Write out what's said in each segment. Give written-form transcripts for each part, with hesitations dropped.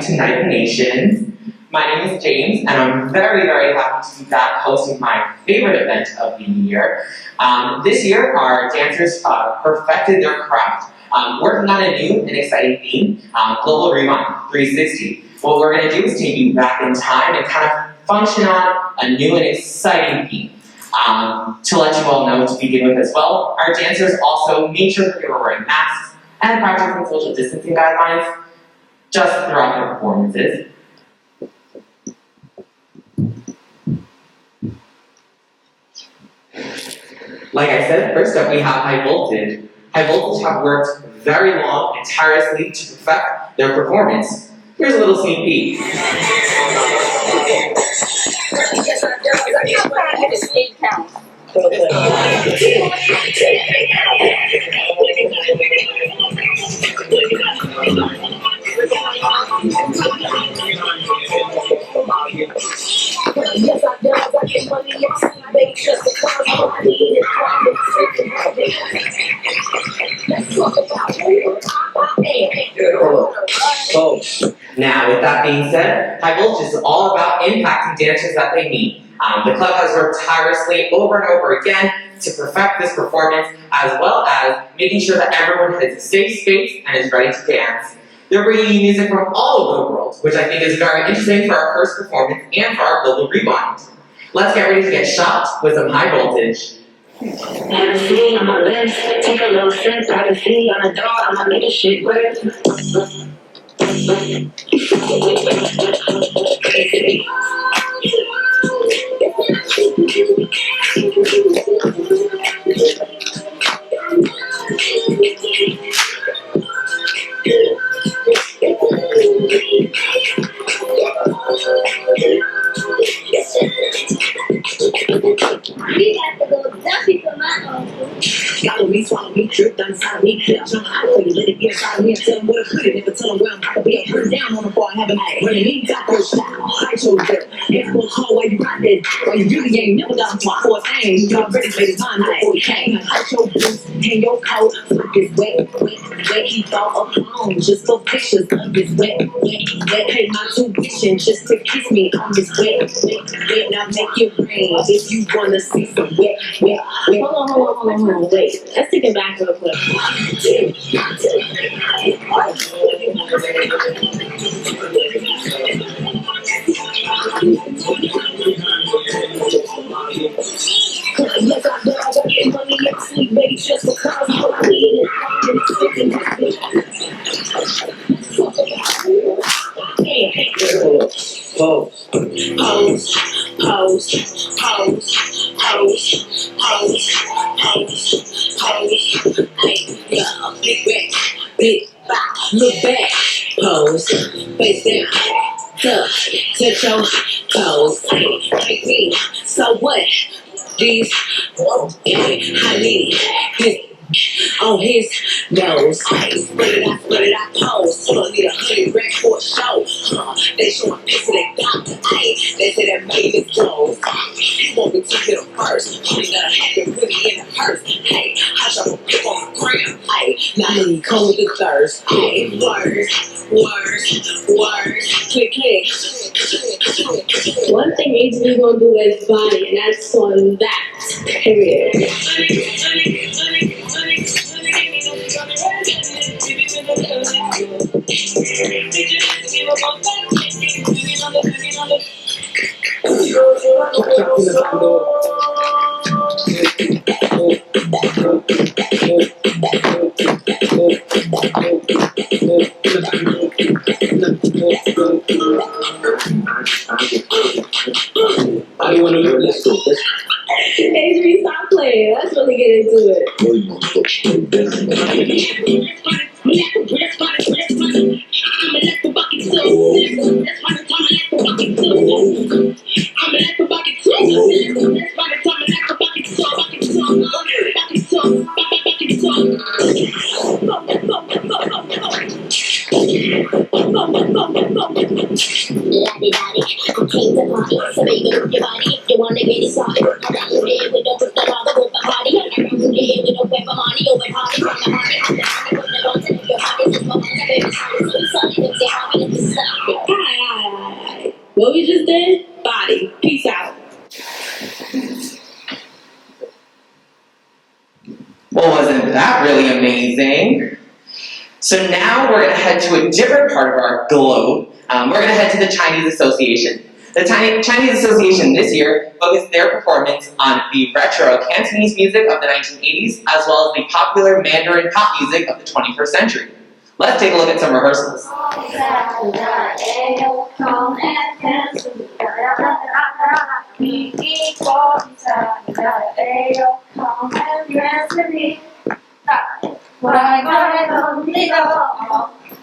to Night Nations. My name is James, and I'm very, very happy to be back hosting my favorite event of the year. This year, our dancers perfected their craft, working on a new and exciting theme, Global Rewind 360. What we're going to do is take you back in time and kind of function on a new and exciting theme. To let you all know to begin with as well, our dancers also made sure that they were wearing masks and practicing social distancing guidelines just throughout their performances. Like I said, first up we have High Voltage. High Voltage have worked very long and tirelessly to perfect their performance. Here's a little sneak peek. Now, with that being said, High Voltage is all about impacting dancers that they meet. The club has worked tirelessly over and over again to perfect this performance, as well as making sure that everyone has a safe space and is ready to dance. They're bringing you music from all over the world, which I think is very interesting for our first performance and for our Global Rewind. Let's get ready to get shocked with some High Voltage. Privacy on my lips, take a little sip. Privacy on the door, I'ma make this shit grip. Follow me, swallow me, drip down inside me. Jump out for you, let it get inside me. Tell them what I could, never tell them where I'm about to be. I put it down on the bar, have a night. Running me, got those style. I chose it. It's for call while you ride it. While you really ain't never done my fourth thing. Y'all ready for this mind before we came. I your boots and your coat. Fuck is wet. He thought of home just for pictures of this wet. Pay my tuition just to kiss me on this wet. Now make it rain if you wanna see some wet. Hold on, wait. Let's take it back real quick. Yes, I know I get money and sleep, baby, just because I'm bleeding. Pose. Hey, yeah, big back, look back, pose, face down, touch your toes, like me, so what? These, I need this on his nose. What did I pose? Need 100 racks for a show. They showing pics of their doctor. They say that made his clothes. He want me to get him first. Only gotta have it really in the purse. Hey, I drop a pic on the gram. Now he come with the thirst. Words, click. One thing HB gonna do is body, and that's on that. Period. How do you want to do this? HB, stop playing. Let's really get into it. So baby, move your body if you wanna get it started. Around your head, we don't put the lava with the body. Around your head, we don't pay for money. Over party, from the party, I'm the honey, put the guns in your body. Since my mind, baby, sorry, so sorry, don't say how we let this stop. dead body. Peace out. Well, wasn't that really amazing? So now we're going to head to a different part of our globe. We're going to head to the Chinese Association. The Chinese Association this year focused their performance on the retro Cantonese music of the 1980s, as well as the popular Mandarin pop music of the 21st century. Let's take a look at some rehearsals.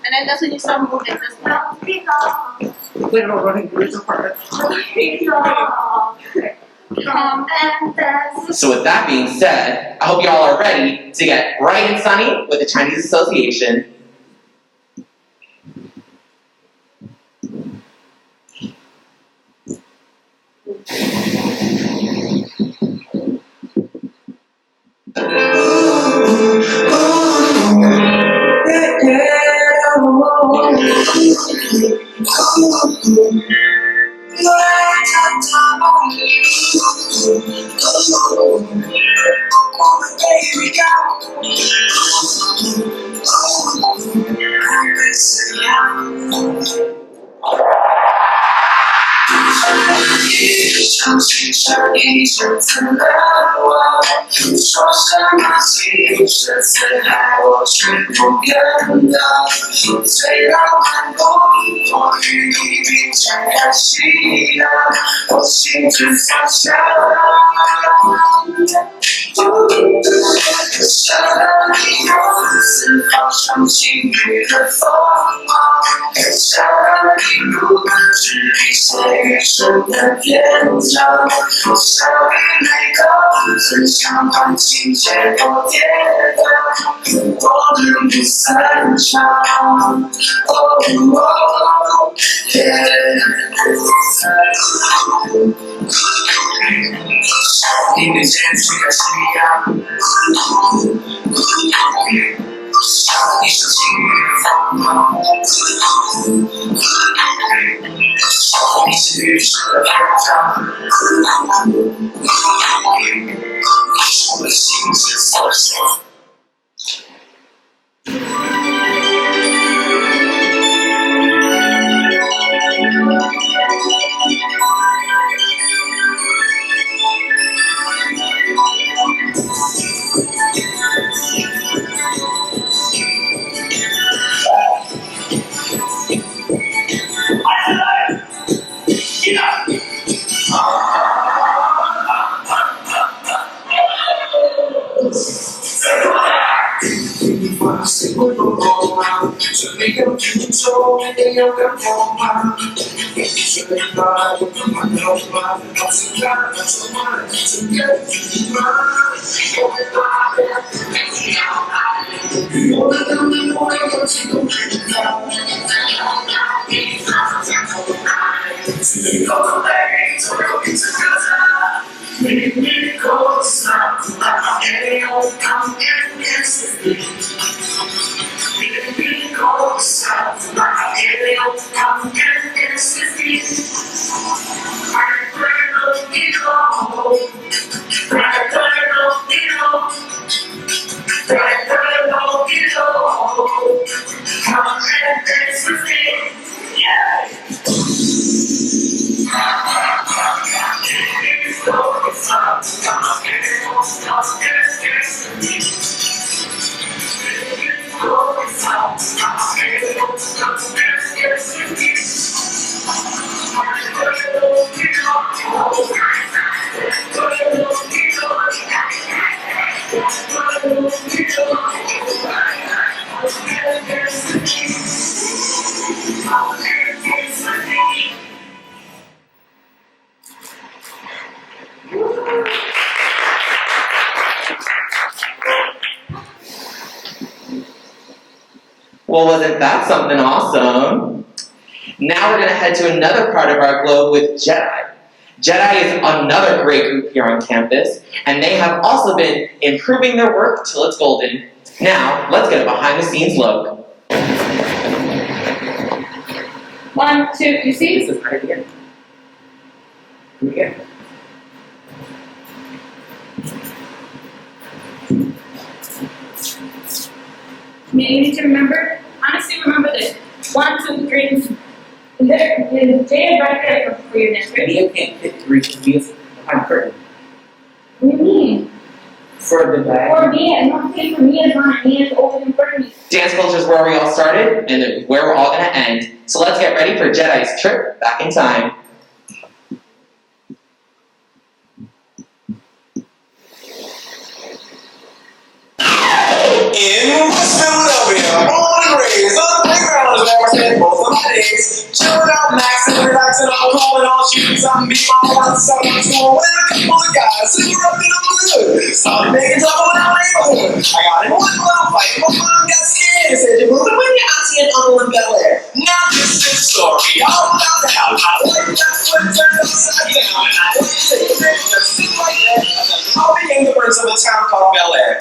And then that's when you start moving. We're not running through the part. So with that being said, I hope you all are ready to get bright and sunny with the Chinese Association. Well, wasn't that something awesome? Now we're going to head to another part of our globe with Jedi. Jedi is another great group here on campus, and they have also been improving their work till it's golden. Now, let's get a behind-the-scenes look. 1, 2, you see? This is right here. Yeah. You need to remember, honestly remember this. 1, 2, 3. The J is right there for your next grade. Mia can't pick 3 because Mia's behind curtain. What do you mean? For the bag. For me, I'm not saying for me, it's not me, it's over in front of me. Dance culture is where we all started and where we're all going to end. So let's get ready for Jedi's trip back in time. In West Philadelphia, born and raised on the playground is where I spent most of my days. Chilling out, maxing, relaxing, all calling, all shooting something, beat my heart, something school with a couple of guys who were up in the good. Started making trouble in our neighborhood. I got in one little fight, my mom got scared and said, "You're moving with your auntie and uncle in Bel Air." Now this is the story all about the house. I worked that foot turned upside down, and I went to take a trip just like that. I became the prince of a town called Bel Air.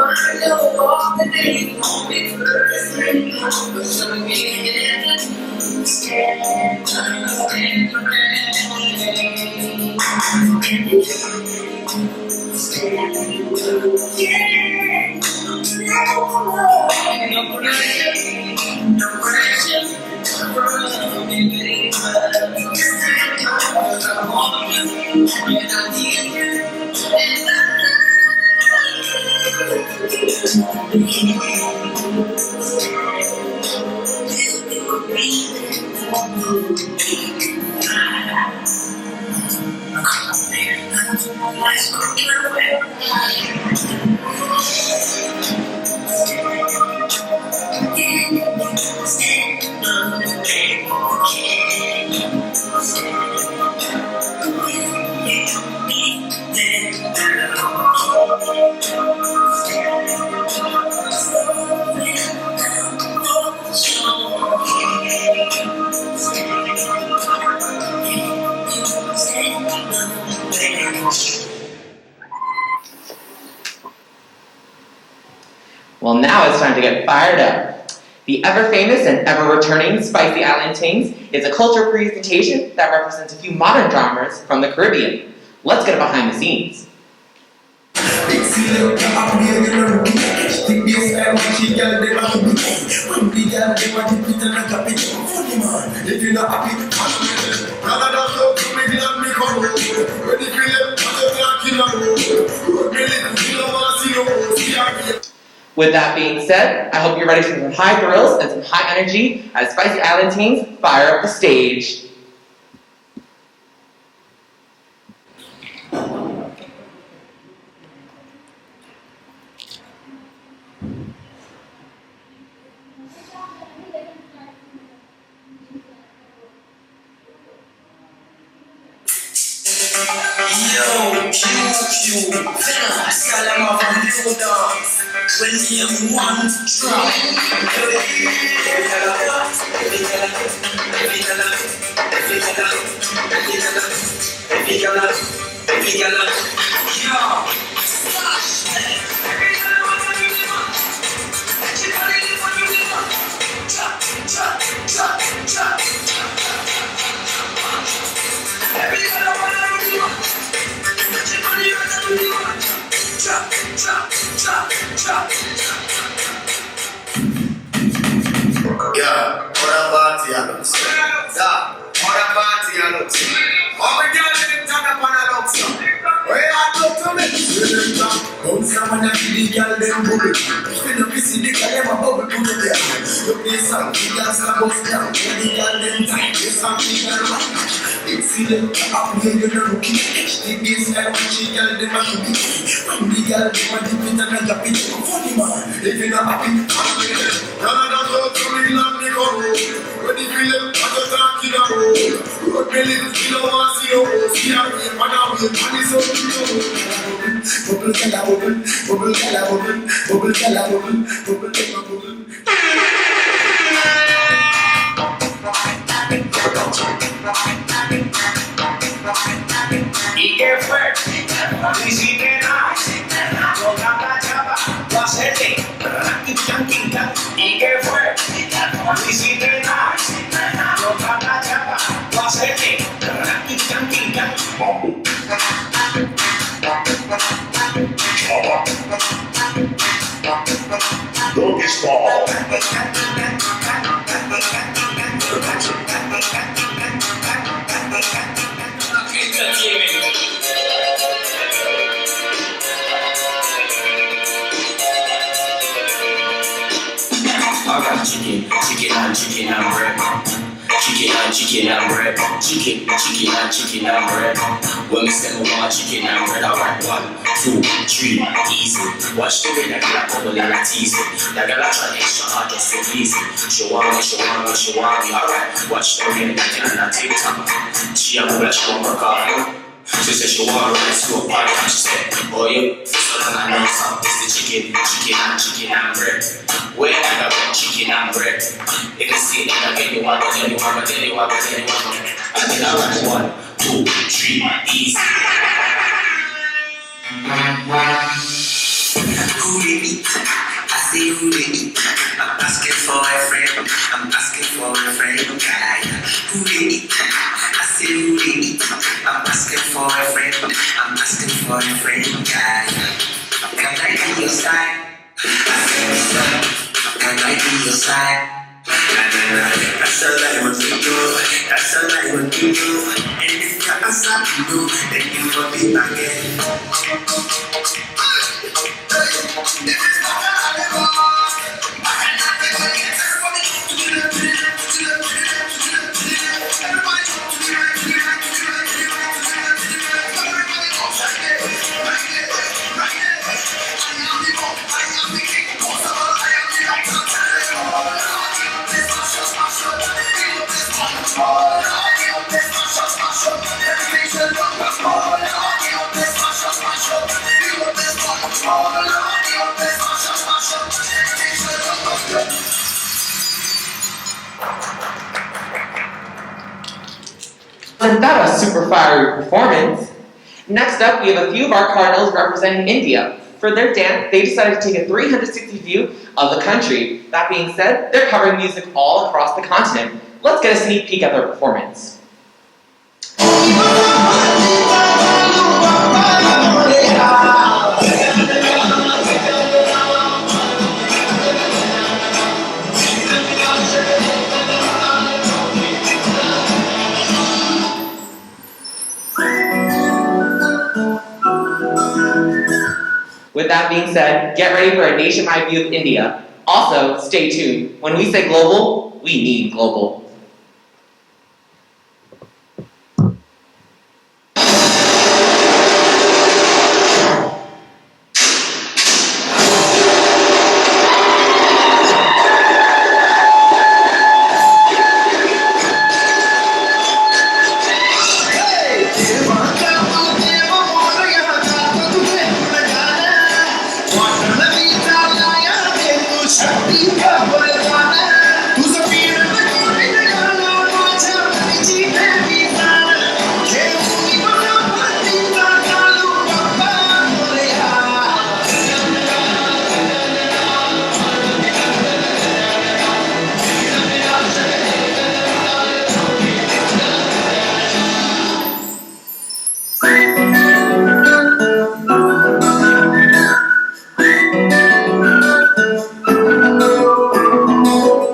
I know all the days Well, now it's time to get fired up. The ever-famous and ever-returning Spicy Island Tings is a culture presentation that represents a few modern dramas from the Caribbean. Let's get behind the scenes. With that being said, I hope you're ready for some high thrills and some high energy as Spicy Island Teens fire up the stage. Yo, Q, Salama from New Dance. When you want to try. Yeah, what a party I look. Yeah, what a party I look. All the girls in the top on a look. Where I go to me? Don't someone that the girl them bubble. Spin up see the girl them a bubble to the girl. Look this up, the girls are bust down. The girl them tight, this up the girl. You see them up here, you know looking. The bass and she girl them a looking. When the girl them a dip it and a drop it. Funny man, if you not happy, to me, love me, go. When you feel them, I'm just talking about. Road me little, you don't want to see no. See how we man out with money, so you know. Bubble, gala, bubble, bubble, gala, bubble, bubble, gala, bubble, bubble, gala, bubble. Y que fue, y si que no, toca la chapa, lo hacete, y que fue, y si que no, toca la chapa, lo hacete, Doggy style. I got chicken and bread. Chicken and bread. Chicken and bread. When we say we want chicken and bread, alright, 1, 2, 3, easy. Watch the way that girl bubble and tease it. That girl a try extra hard just so easy. She want me, alright. Watch the way that girl on TikTok. She a bubble, she want work hard. She said she want to rest to a party. She said, oh yeah, something I know some. It's the chicken and bread. Where I got chicken and bread. If you see it, I get you one, I think alright, 1, 2, 3, easy. Who they eat? I say who they eat. I'm asking for a friend. Who they eat? I say who they eat. I'm asking for a friend. boyfriend guy. Can I be your side? I said, son, can I be your side? That's all I want to do. That's all I want to do. And if you're a sad you, then you will be back again. Wasn't that a super fiery performance? Next up, we have a few of our Cardinals representing India. For their dance, they decided to take a 360 view of the country. That being said, they're covering music all across the continent. Let's get a sneak peek at their performance. With that being said, get ready for a nationwide view of India. Also, stay tuned. When we say global, we mean global.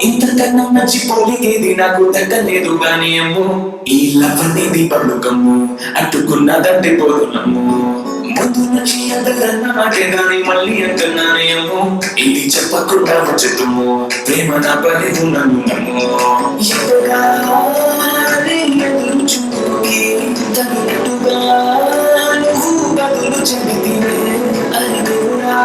ఇంతకన్నా మంచి పోలికేది నాకు దక్కలేదు గాని అమ్ము ఈ లవనేది పండుగమ్ము అట్టుకున్నదంటే పోదునమ్ము ముందు నుంచి అందకన్నా మాటే గాని మళ్ళీ అంటున్నానే అమ్ము ఇది చెప్పకుండా వచ్చేతుము ప్రేమ నా పని నన్ను నమ్ము ఎదురు చూకి తగినట్టుగా నువ్వు బదులు చెబితివే అది కూడా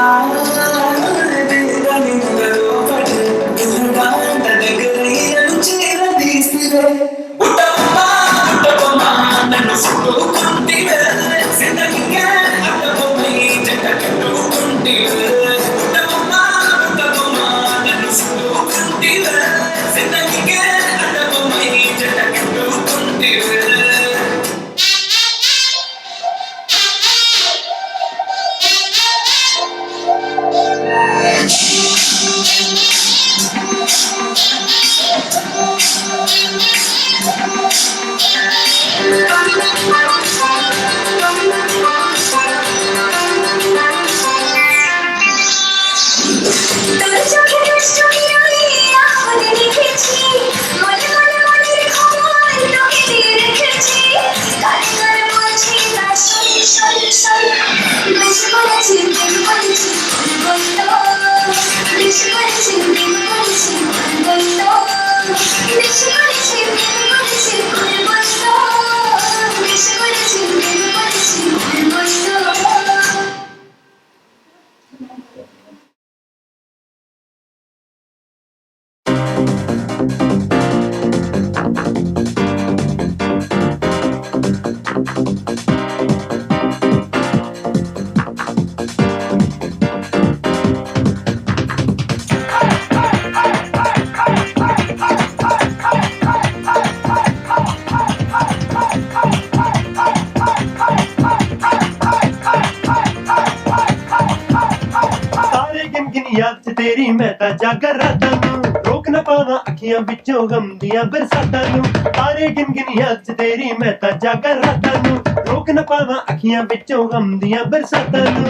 याद से तेरी मैं ता जाकर रहता हूँ रोकना ਨਾ ਪਾਵਾਂ ਅੱਖੀਆਂ ਵਿੱਚੋਂ ਗਮ ਦੀਆਂ ਬਰਸਾਤਾਂ ਨੂੰ ਤਾਰੇ ਗਿਣ ਗਿਣ ਯਾਦ 'ਚ ਤੇਰੀ ਮੈਂ ਤਾਂ ਜਾਗਾਂ ਰਾਤਾਂ ਨੂੰ ਰੋਕ ਨਾ ਪਾਵਾਂ ਅੱਖੀਆਂ ਵਿੱਚੋਂ ਗਮ ਦੀਆਂ ਬਰਸਾਤਾਂ ਨੂੰ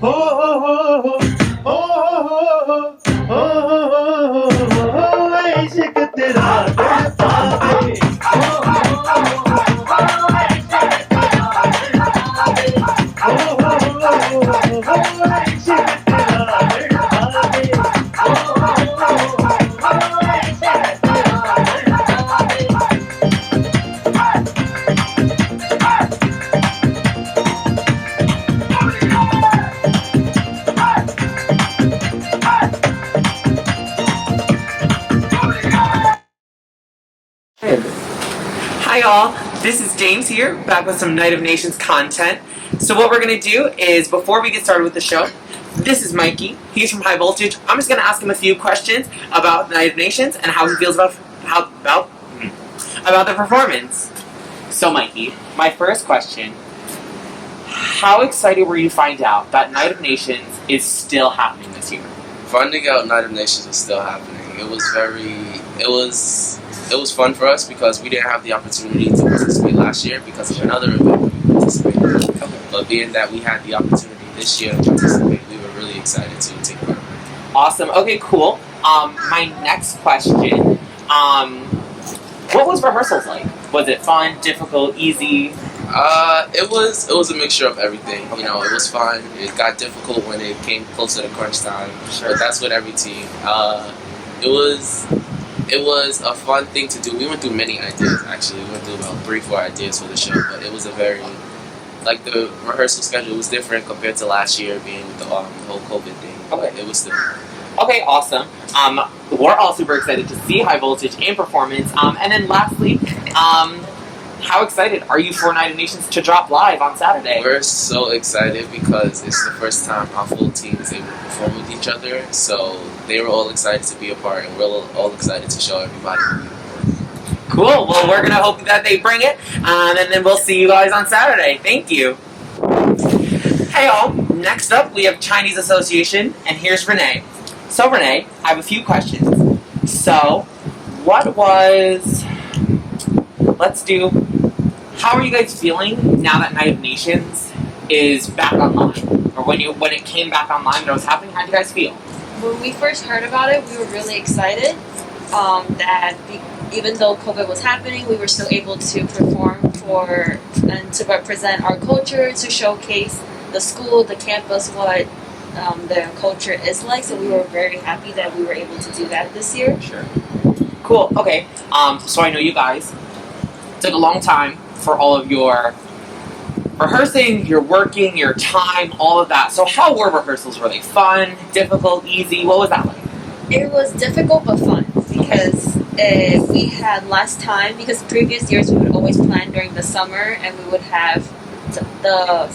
ਹੋ ਹੋ ਹੋ ਹੋ ਹੋ ਹੋ ਹੋ ਇਸ਼ਕ ਤੇਰਾ ਤੜਪਾਵੇ Hi all, this is James here, back with some Night of Nations content. So what we're going to do is, before we get started with the show, this is Mikey, he's from High Voltage. I'm just going to ask him a few questions about Night of Nations and how he feels about the performance. So Mikey, my first question, how excited were you to find out that Night of Nations is still happening this year? Finding out Night of Nations was still happening, it was fun for us because we didn't have the opportunity to participate last year because of another event we participated in. But being that we had the opportunity this year to participate, we were really excited to take part. Awesome. Okay, cool. My next question, what was rehearsals like? Was it fun, difficult, easy? It was a mixture of everything. You know, it was fun. It got difficult when it came closer to crunch time. Sure. But that's with every team. It was a fun thing to do. We went through many ideas, actually. We went through about 3-4 ideas for the show, but it was a very, like, the rehearsal schedule was different compared to last year being with the whole COVID thing. Okay. It was different. Okay, awesome. We're all super excited to see High Voltage in performance. And then lastly, how excited are you for Night of Nations to drop live on Saturday? We're so excited because it's the first time our full team is able to perform with each other. So they were all excited to be a part, and we're all excited to show everybody. Cool. Well, we're gonna hope that they bring it, and then we'll see you guys on Saturday. Thank you. Hey all. Next up, we have Chinese Association, and here's Renee. So Renee, I have a few questions. So, how are you guys feeling now that Night of Nations is back online? Or when it came back online and it was happening, how did you guys feel? When we first heard about it, we were really excited even though COVID was happening, we were still able to perform and to represent our culture, to showcase the school, the campus, what the culture is like. So we were very happy that we were able to do that this year. Sure. Cool. Okay. So I know you guys took a long time for all of your rehearsing, your working, your time, all of that. So how were rehearsals? Were they fun, difficult, easy? What was that like? It was difficult but fun because we had less time, because previous years we would always plan during the summer and we would have the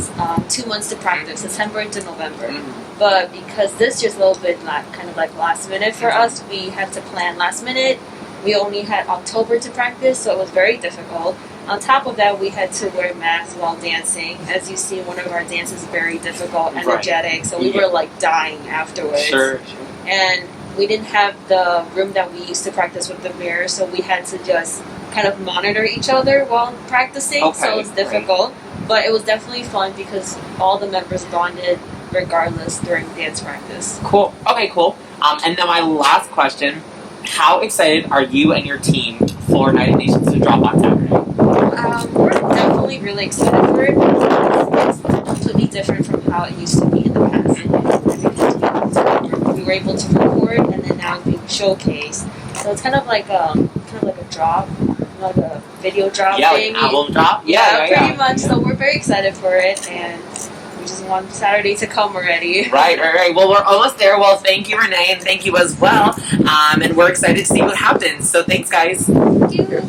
2 months to practice, September to November. Mm-hmm. But because this year's a little bit kind of like last minute for us, we had to plan last minute. We only had October to practice, so it was very difficult. On top of that, we had to wear masks while dancing. As you see, one of our dances is very difficult, energetic, so we were like dying afterwards. Sure. And we didn't have the room that we used to practice with the mirror, so we had to just kind of monitor each other while practicing, so it was difficult. But it was definitely fun because all the members bonded regardless during dance practice. Cool. Okay, cool. And then my last question, how excited are you and your team for Night of Nations to drop on Saturday? We're definitely really excited for it because it's completely different from how it used to be in the past. We were able to record and then now it's being showcased. So it's kind of like a drop, like a video drop thing. Like an album drop? Yeah, pretty much. So we're very excited for it, and we just want Saturday to come already. Right. Well, we're almost there. Well, thank you, Renee, and thank you as well. And we're excited to see what happens. So thanks, guys. Thank you.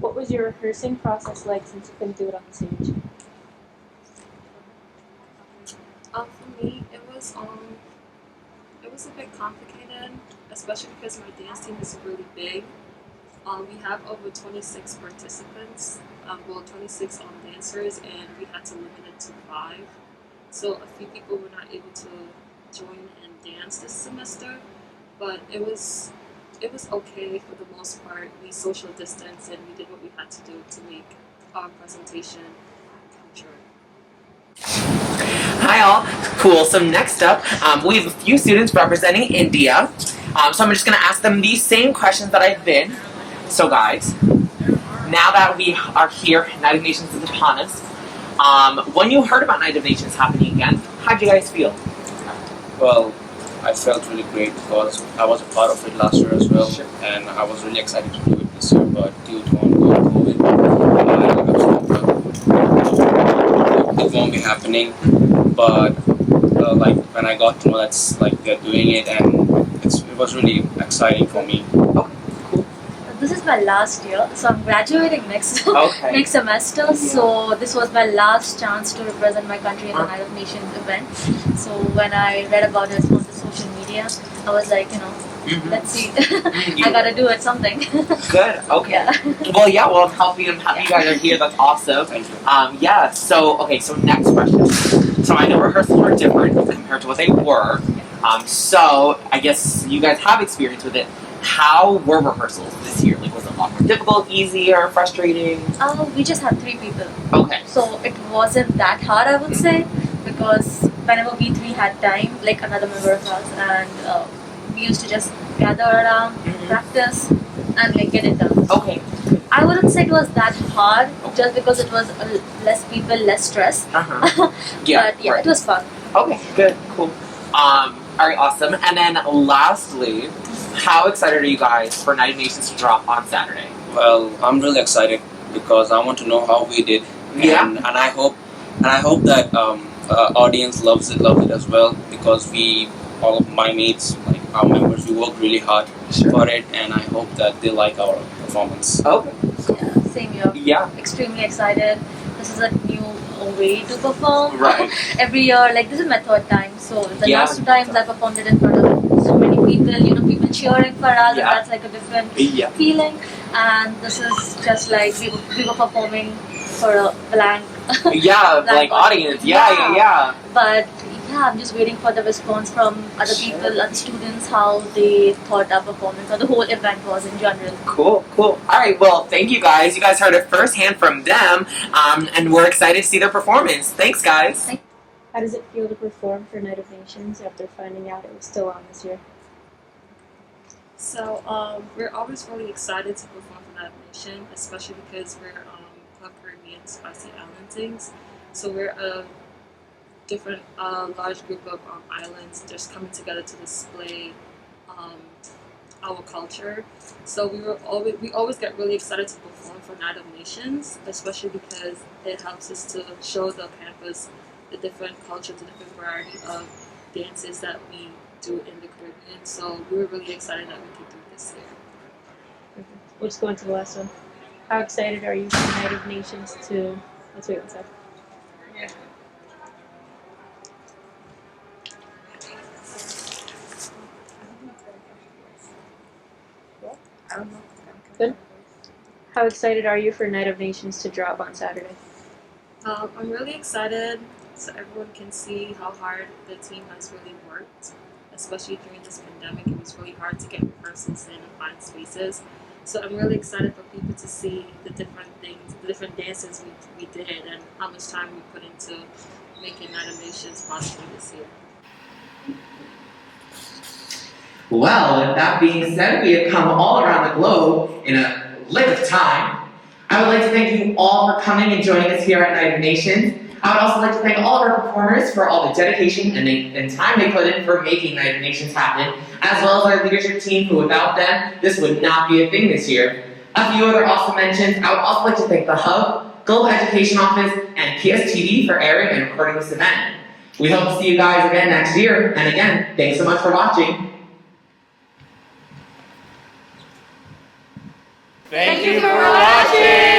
What was your rehearsing process like since you couldn't do it on the stage? For me, it was a bit complicated, especially because my dance team is really big. We have over 26 participants, 26 dancers, and we had to limit it to 5. So a few people were not able to join and dance this semester. but it was okay for the most part. We social distanced and we did what we had to do to make our presentation come true. Hi all, cool. So next up, we have a few students representing India. So I'm just gonna ask them these same questions that I've been. So guys, now that we are here, Night of Nations is upon us. When you heard about Night of Nations happening again, how'd you guys feel? Well, I felt really great because I was a part of it last year as well, and I was really excited to do it this year, but due to ongoing COVID, it won't be happening. But like when I got to know that's like they're doing it, and it was really exciting for me. This is my last year, so I'm graduating next next semester. So this was my last chance to represent my country in the Night of Nations event. So when I read about it on the social media, I was like, let's see, I gotta do it something. Good. Okay. Yeah. Well, I'm happy you guys are here. That's awesome. Thank you. Yeah. So next question. So I know rehearsals are different compared to what they were. So I guess you guys have experience with it. How were rehearsals this year? Like, was it a lot more difficult, easier, frustrating? We just had 3 people. Okay. So it wasn't that hard, I would say, because whenever we 3 had time, like another member of us, and we used to just gather around, practice, and like get it done. Okay. I wouldn't say it was that hard, just because it was less people, less stress. Yeah. But yeah, right. it was fun. Okay. Good. Cool. Alright, awesome. And then lastly, how excited are you guys for Night of Nations to drop on Saturday? Well, I'm really excited because I want to know how we did, and I hope that audience loves it as well, because all of my mates, like our members, we worked really hard for it, and I hope that they like our performance. Okay. Yeah, same here. Yeah. Extremely excited. This is a new way to perform. Right. Every year, like this is my 3rd time. So the Yeah. last 2 times I performed it in front of so many people, people cheering for us, and that's like a different feeling. And this is just like we were performing for a blank. Yeah, blank like audience. Yeah. But yeah, I'm just waiting for the response from other people, other students, how they thought our performance or the whole event was in general. Cool. Alright, well, thank you guys. You guys heard it firsthand from them, and we're excited to see their performance. Thanks, guys. How does it feel to perform for Night of Nations after finding out it was still on this year? So we're always really excited to perform for Night of Nations, especially because we're Club Caribbean Spicy Island Things. So we're a different large group of islands just coming together to display our culture. So we always get really excited to perform for Night of Nations, especially because it helps us to show the campus the different culture, the different variety of dances that we do in the Caribbean. So we were really excited that we could do this here. We'll just go into the last one. How excited are you for Night of Nations to... Let's wait one second. Yeah. Good. How excited are you for Night of Nations to drop on Saturday? I'm really excited so everyone can see how hard the team has really worked, especially during this pandemic. It was really hard to get rehearsals in and find spaces. So I'm really excited for people to see the different things, the different dances we did, and how much time we put into making Night of Nations possible this year. Well, with that being said, we have come all around the globe in a lick of time. I would like to thank you all for coming and joining us here at Night of Nations. I would also like to thank all of our performers for all the dedication and time they put in for making Night of Nations happen, as well as our leadership team, who without them, this would not be a thing this year. A few other awesome mentions. I would also like to thank the Hub, Global Education Office, and PSTV for airing and recording this event. We hope to see you guys again next year, and again, thanks so much for watching. Thank you for watching!